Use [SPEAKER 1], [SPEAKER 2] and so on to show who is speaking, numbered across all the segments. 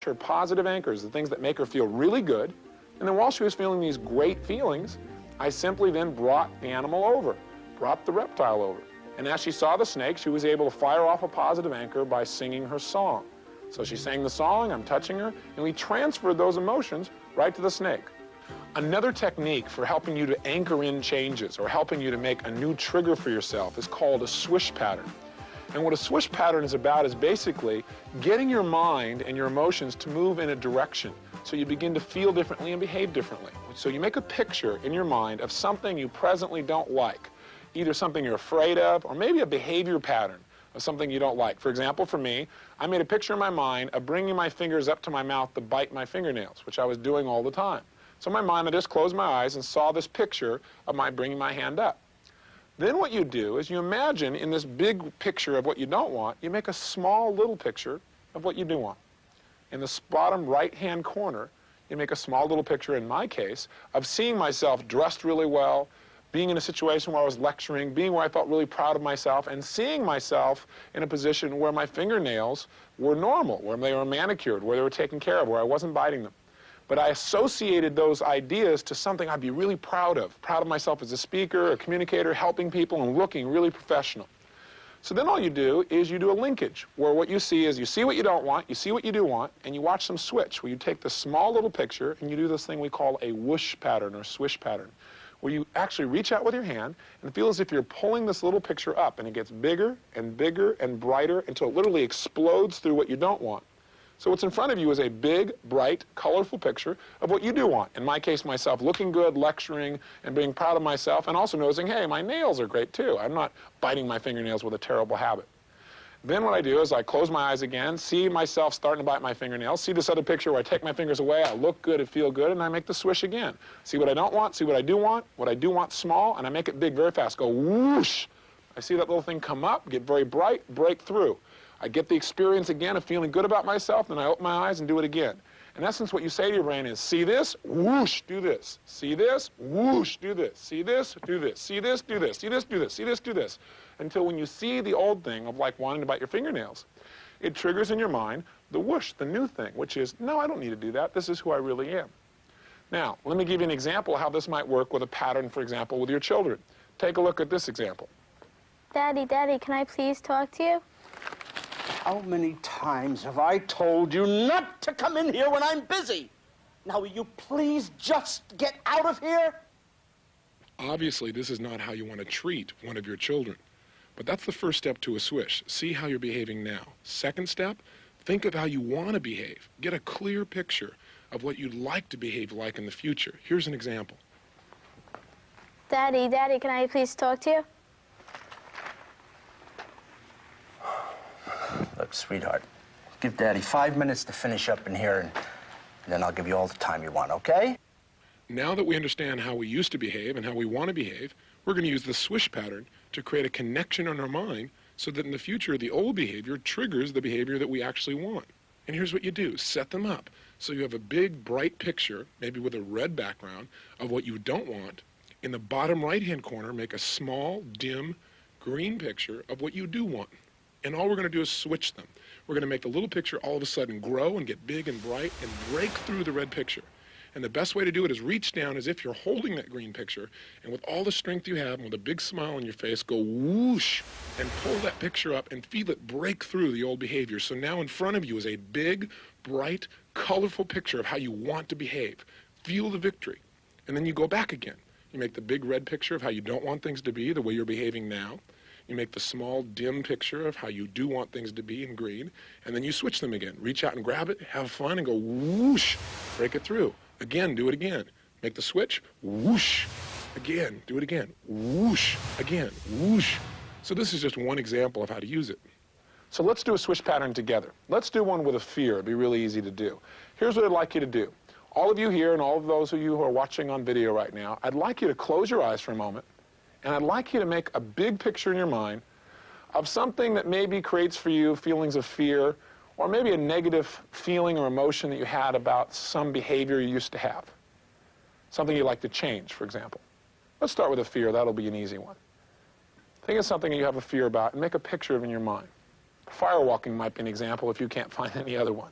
[SPEAKER 1] her positive anchors, the things that make her feel really good. And then while she was feeling these great feelings, I simply then brought the animal over, brought the reptile over. And as she saw the snake, she was able to fire off a positive anchor by singing her song. So she sang the song, I'm touching her, and we transferred those emotions right to the snake. Another technique for helping you to anchor in changes or helping you to make a new trigger for yourself is called a swish pattern. And what a swish pattern is about is basically getting your mind and your emotions to move in a direction so you begin to feel differently and behave differently. So you make a picture in your mind of something you presently don't like, either something you're afraid of or maybe a behavior pattern of something you don't like. For example, for me, I made a picture in my mind of bringing my fingers up to my mouth to bite my fingernails, which I was doing all the time. So in my mind, I just closed my eyes and saw this picture of my bringing my hand up. Then what you do is you imagine in this big picture of what you don't want, you make a small little picture of what you do want. In the bottom right-hand corner, you make a small little picture, in my case, of seeing myself dressed really well, being in a situation where I was lecturing, being where I felt really proud of myself, and seeing myself in a position where my fingernails were normal, where they were manicured, where they were taken care of, where I wasn't biting them. But I associated those ideas to something I'd be really proud of myself as a speaker, a communicator, helping people, and looking really professional. So then all you do is you do a linkage, where what you see is you see what you don't want, you see what you do want, and you watch them switch, where you take this small little picture and you do this thing we call a whoosh pattern or swish pattern, where you actually reach out with your hand and feel as if you're pulling this little picture up, and it gets bigger and bigger and brighter until it literally explodes through what you don't want. So what's in front of you is a big, bright, colorful picture of what you do want. In my case, myself looking good, lecturing, and being proud of myself, and also noticing, hey, my nails are great too. I'm not biting my fingernails with a terrible habit. Then what I do is I close my eyes again, see myself starting to bite my fingernails, see this other picture where I take my fingers away, I look good, I feel good, and I make the swish again. See what I don't want, see what I do want small, and I make it big very fast. Go whoosh. I see that little thing come up, get very bright, break through. I get the experience again of feeling good about myself, then I open my eyes and do it again. In essence, what you say to your brain is, see this, whoosh, do this. See this, whoosh, do this. See this, do this. See this, do this. See this, do this. See this, do this. Until when you see the old thing of like wanting to bite your fingernails, it triggers in your mind the whoosh, the new thing, which is, no, I don't need to do that. This is who I really am. Now, let me give you an example of how this might work with a pattern, for example, with your children. Take a look at this example.
[SPEAKER 2] Daddy, can I please talk to you?
[SPEAKER 3] How many times have I told you not to come in here when I'm busy? Now, will you please just get out of here?
[SPEAKER 1] Obviously, this is not how you want to treat one of your children. But that's the first step to a swish. See how you're behaving now. Second step, think of how you want to behave. Get a clear picture of what you'd like to behave like in the future. Here's an example.
[SPEAKER 2] Daddy, can I please talk to you?
[SPEAKER 3] Look, sweetheart, give Daddy 5 minutes to finish up in here, and then I'll give you all the time you want, okay?
[SPEAKER 1] Now that we understand how we used to behave and how we want to behave, we're going to use the swish pattern to create a connection in our mind so that in the future, the old behavior triggers the behavior that we actually want. And here's what you do. Set them up. So you have a big, bright picture, maybe with a red background, of what you don't want. In the bottom right-hand corner, make a small, dim, green picture of what you do want. And all we're going to do is switch them. We're going to make the little picture all of a sudden grow and get big and bright and break through the red picture. And the best way to do it is reach down as if you're holding that green picture, and with all the strength you have and with a big smile on your face, go whoosh and pull that picture up and feel it break through the old behavior. So now in front of you is a big, bright, colorful picture of how you want to behave. Feel the victory. And then you go back again. You make the big red picture of how you don't want things to be, the way you're behaving now. You make the small, dim picture of how you do want things to be in green, and then you switch them again. Reach out and grab it, have fun, and go whoosh, break it through. Again, do it again. Make the switch, whoosh, again, do it again, whoosh, again, whoosh. So this is just one example of how to use it. So let's do a swish pattern together. Let's do one with a fear. It'd be really easy to do. Here's what I'd like you to do. All of you here and all of those of you who are watching on video right now, I'd like you to close your eyes for a moment, and I'd like you to make a big picture in your mind of something that maybe creates for you feelings of fear, or maybe a negative feeling or emotion that you had about some behavior you used to have. Something you'd like to change, for example. Let's start with a fear. That'll be an easy one. Think of something you have a fear about and make a picture of it in your mind. Firewalking might be an example if you can't find any other one.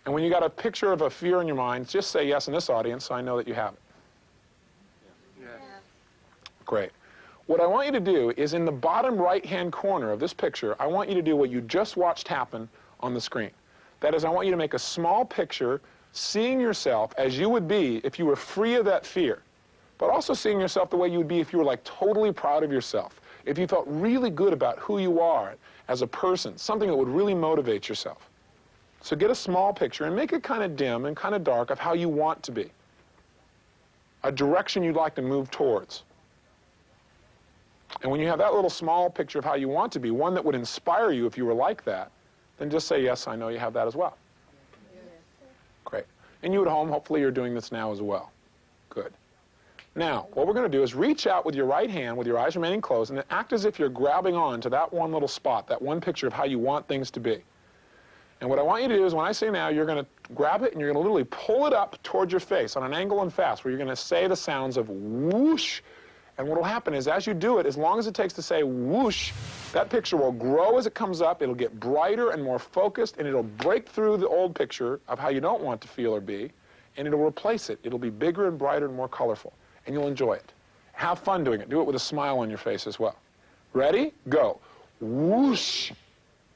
[SPEAKER 1] And when you got a picture of a fear in your mind, just say yes in this audience so I know that you have it.
[SPEAKER 4] Yes.
[SPEAKER 1] Great. What I want you to do is in the bottom right-hand corner of this picture, I want you to do what you just watched happen on the screen. That is, I want you to make a small picture seeing yourself as you would be if you were free of that fear, but also seeing yourself the way you would be if you were like totally proud of yourself, if you felt really good about who you are as a person, something that would really motivate yourself. So get a small picture and make it kind of dim and kind of dark of how you want to be, a direction you'd like to move towards. And when you have that little small picture of how you want to be, one that would inspire you if you were like that, then just say, yes, I know you have that as well. Great. And you at home, hopefully you're doing this now as well. Good. Now, what we're going to do is reach out with your right hand, with your eyes remaining closed, and then act as if you're grabbing on to that one little spot, that one picture of how you want things to be. And what I want you to do is when I say now, you're going to grab it and you're going to literally pull it up towards your face on an angle and fast, where you're going to say the sounds of whoosh. And what will happen is as you do it, as long as it takes to say whoosh, that picture will grow as it comes up. It'll get brighter and more focused, and it'll break through the old picture of how you don't want to feel or be, and it'll replace it. It'll be bigger and brighter and more colorful, and you'll enjoy it. Have fun doing it. Do it with a smile on your face as well. Ready? Go. Whoosh.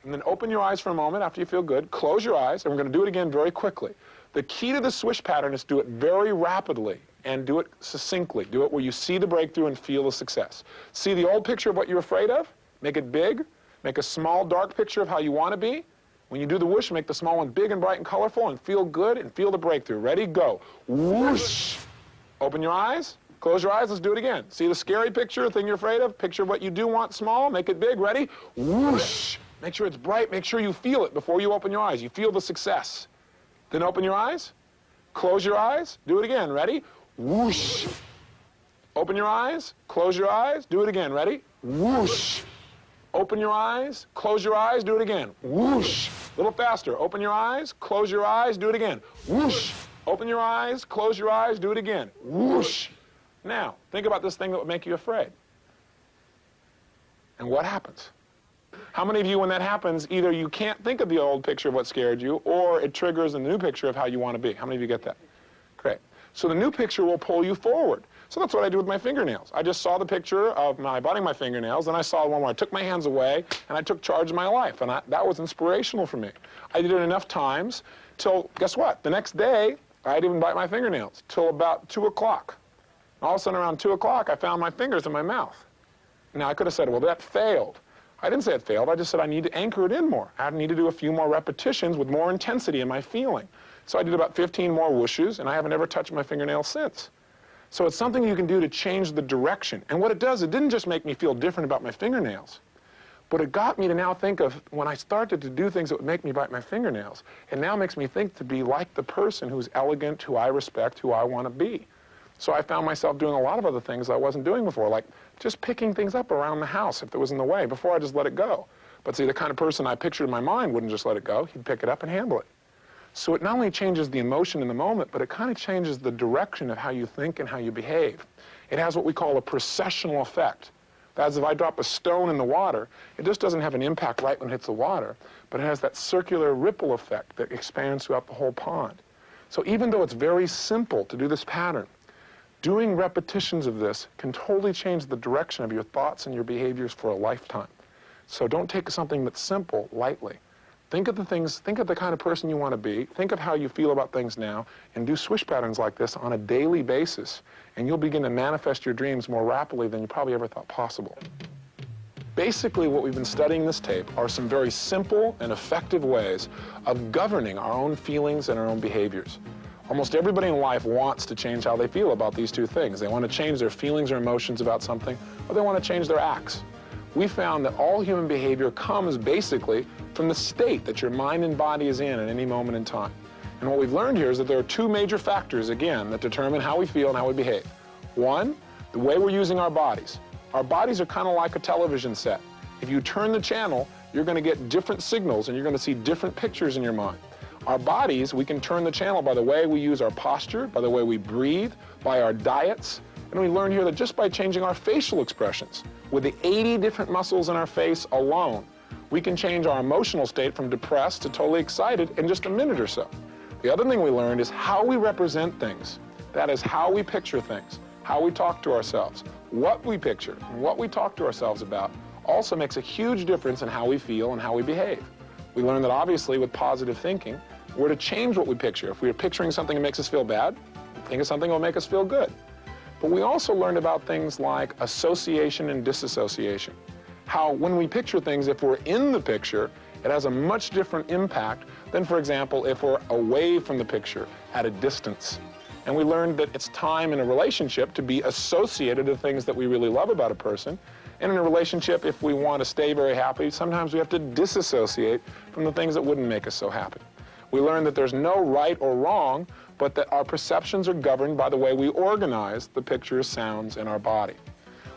[SPEAKER 1] And then open your eyes for a moment after you feel good. Close your eyes, and we're going to do it again very quickly. The key to the swish pattern is to do it very rapidly and do it succinctly. Do it where you see the breakthrough and feel the success. See the old picture of what you're afraid of? Make it big. Make a small, dark picture of how you want to be. When you do the whoosh, make the small one big and bright and colorful and feel good and feel the breakthrough. Ready? Go. Whoosh. Open your eyes. Close your eyes. Let's do it again. See the scary picture, the thing you're afraid of? Picture what you do want small. Make it big. Ready? Whoosh. Make sure it's bright. Make sure you feel it before you open your eyes. You feel the success. Then open your eyes. Close your eyes. Do it again. Ready? Whoosh. Open your eyes. Close your eyes. Do it again. Ready? Whoosh. Open your eyes. Close your eyes. Do it again. Whoosh. A little faster. Open your eyes. Close your eyes. Do it again. Whoosh. Open your eyes. Close your eyes. Do it again. Whoosh. Now, think about this thing that would make you afraid. And what happens? How many of you, when that happens, either you can't think of the old picture of what scared you, or it triggers a new picture of how you want to be? How many of you get that? Great. So the new picture will pull you forward. So that's what I do with my fingernails. I just saw the picture of my biting my fingernails, and I saw one where I took my hands away, and I took charge of my life, and that was inspirational for me. I did it enough times till, guess what? The next day, I didn't even bite my fingernails till about 2 o'clock. All of a sudden, around 2 o'clock, I found my fingers in my mouth. Now, I could have said, well, that failed. I didn't say it failed. I just said I need to anchor it in more. I need to do a few more repetitions with more intensity in my feeling. So I did about 15 more whooshes, and I haven't ever touched my fingernails since. So it's something you can do to change the direction. And what it does, it didn't just make me feel different about my fingernails, but it got me to now think of when I started to do things that would make me bite my fingernails, it now makes me think to be like the person who's elegant, who I respect, who I want to be. So I found myself doing a lot of other things I wasn't doing before, like just picking things up around the house if it was in the way. Before, I just let it go. But see, the kind of person I pictured in my mind wouldn't just let it go. He'd pick it up and handle it. So it not only changes the emotion in the moment, but it kind of changes the direction of how you think and how you behave. It has what we call a processional effect. That's if I drop a stone in the water, it just doesn't have an impact right when it hits the water, but it has that circular ripple effect that expands throughout the whole pond. So even though it's very simple to do this pattern, doing repetitions of this can totally change the direction of your thoughts and your behaviors for a lifetime. So don't take something that's simple lightly. Think of the things, think of the kind of person you want to be, think of how you feel about things now, and do swish patterns like this on a daily basis, and you'll begin to manifest your dreams more rapidly than you probably ever thought possible. Basically, what we've been studying in this tape are some very simple and effective ways of governing our own feelings and our own behaviors. Almost everybody in life wants to change how they feel about these two things. They want to change their feelings or emotions about something, or they want to change their acts. We found that all human behavior comes basically from the state that your mind and body is in at any moment in time. And what we've learned here is that there are two major factors, again, that determine how we feel and how we behave. One, the way we're using our bodies. Our bodies are kind of like a television set. If you turn the channel, you're going to get different signals and you're going to see different pictures in your mind. Our bodies, we can turn the channel by the way we use our posture, by the way we breathe, by our diets. And we learn here that just by changing our facial expressions, with the 80 different muscles in our face alone, we can change our emotional state from depressed to totally excited in just a minute or so. The other thing we learned is how we represent things. That is, how we picture things, how we talk to ourselves. What we picture and what we talk to ourselves about also makes a huge difference in how we feel and how we behave. We learned that obviously with positive thinking, we're to change what we picture. If we're picturing something that makes us feel bad, think of something that will make us feel good. But we also learned about things like association and disassociation. How when we picture things, if we're in the picture, it has a much different impact than, for example, if we're away from the picture at a distance. And we learned that it's time in a relationship to be associated to things that we really love about a person. And in a relationship, if we want to stay very happy, sometimes we have to disassociate from the things that wouldn't make us so happy. We learned that there's no right or wrong, but that our perceptions are governed by the way we organize the pictures, sounds in our body.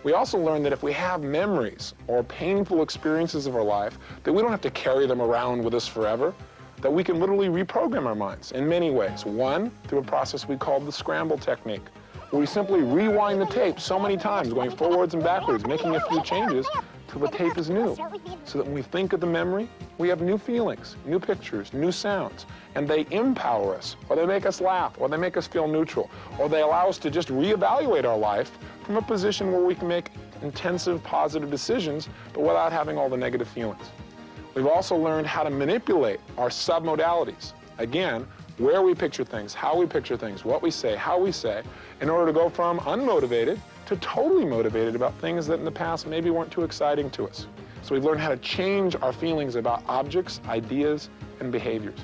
[SPEAKER 1] We also learned that if we have memories or painful experiences of our life, that we don't have to carry them around with us forever, that we can literally reprogram our minds in many ways. One, through a process we call the scramble technique, where we simply rewind the tape so many times, going forwards and backwards, making a few changes till the tape is new, so that when we think of the memory, we have new feelings, new pictures, new sounds, and they empower us, or they make us laugh, or they make us feel neutral, or they allow us to just reevaluate our life from a position where we can make intensive, positive decisions, but without having all the negative feelings. We've also learned how to manipulate our submodalities. Again, where we picture things, how we picture things, what we say, how we say, in order to go from unmotivated to totally motivated about things that in the past maybe weren't too exciting to us. So we've learned how to change our feelings about objects, ideas, and behaviors.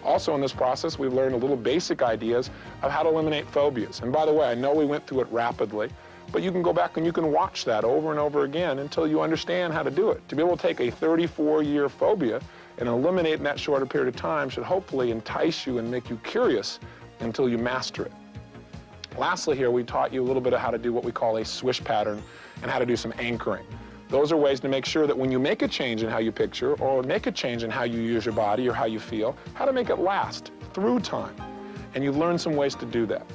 [SPEAKER 1] Also in this process, we've learned a little basic ideas of how to eliminate phobias. And by the way, I know we went through it rapidly, but you can go back and you can watch that over and over again until you understand how to do it. To be able to take a 34-year phobia and eliminate in that shorter period of time should hopefully entice you and make you curious until you master it. Lastly here, we taught you a little bit of how to do what we call a swish pattern and how to do some anchoring. Those are ways to make sure that when you make a change in how you picture or make a change in how you use your body or how you feel, how to make it last through time. And you've learned some ways to do that.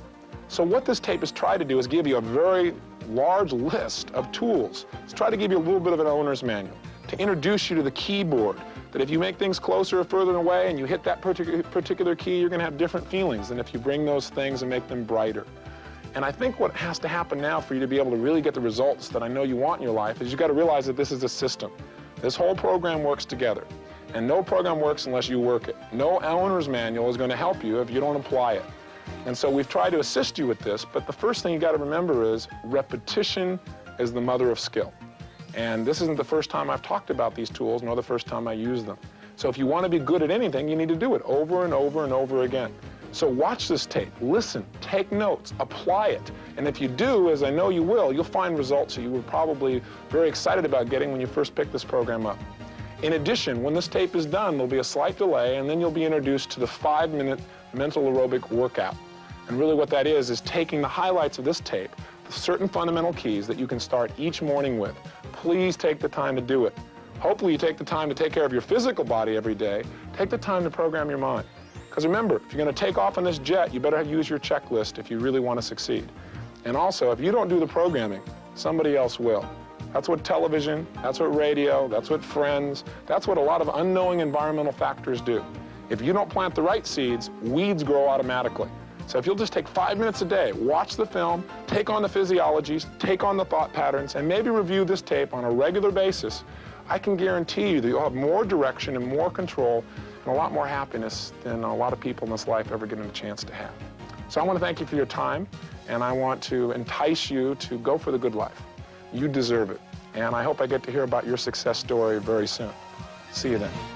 [SPEAKER 1] So what this tape has tried to do is give you a very large list of tools. It's tried to give you a little bit of an owner's manual, to introduce you to the keyboard, that if you make things closer or further away and you hit that particular key, you're going to have different feelings than if you bring those things and make them brighter. And I think what has to happen now for you to be able to really get the results that I know you want in your life is you've got to realize that this is a system. This whole program works together. And no program works unless you work it. No owner's manual is going to help you if you don't apply it. And so we've tried to assist you with this, but the first thing you got to remember is repetition is the mother of skill. And this isn't the first time I've talked about these tools, nor the first time I use them. So if you want to be good at anything, you need to do it over and over and over again. So watch this tape, listen, take notes, apply it. And if you do, as I know you will, you'll find results that you were probably very excited about getting when you first picked this program up. In addition, when this tape is done, there'll be a slight delay, and then you'll be introduced to the 5-minute mental aerobic workout. And really what that is taking the highlights of this tape, the certain fundamental keys that you can start each morning with. Please take the time to do it. Hopefully you take the time to take care of your physical body every day. Take the time to program your mind. Because remember, if you're going to take off on this jet, you better use your checklist if you really want to succeed. And also, if you don't do the programming, somebody else will. That's what television, that's what radio, that's what friends, that's what a lot of unknowing environmental factors do. If you don't plant the right seeds, weeds grow automatically. So if you'll just take 5 minutes a day, watch the film, take on the physiologies, take on the thought patterns, and maybe review this tape on a regular basis, I can guarantee you that you'll have more direction and more control and a lot more happiness than a lot of people in this life ever get a chance to have. So I want to thank you for your time, and I want to entice you to go for the good life. You deserve it. And I hope I get to hear about your success story very soon. See you then.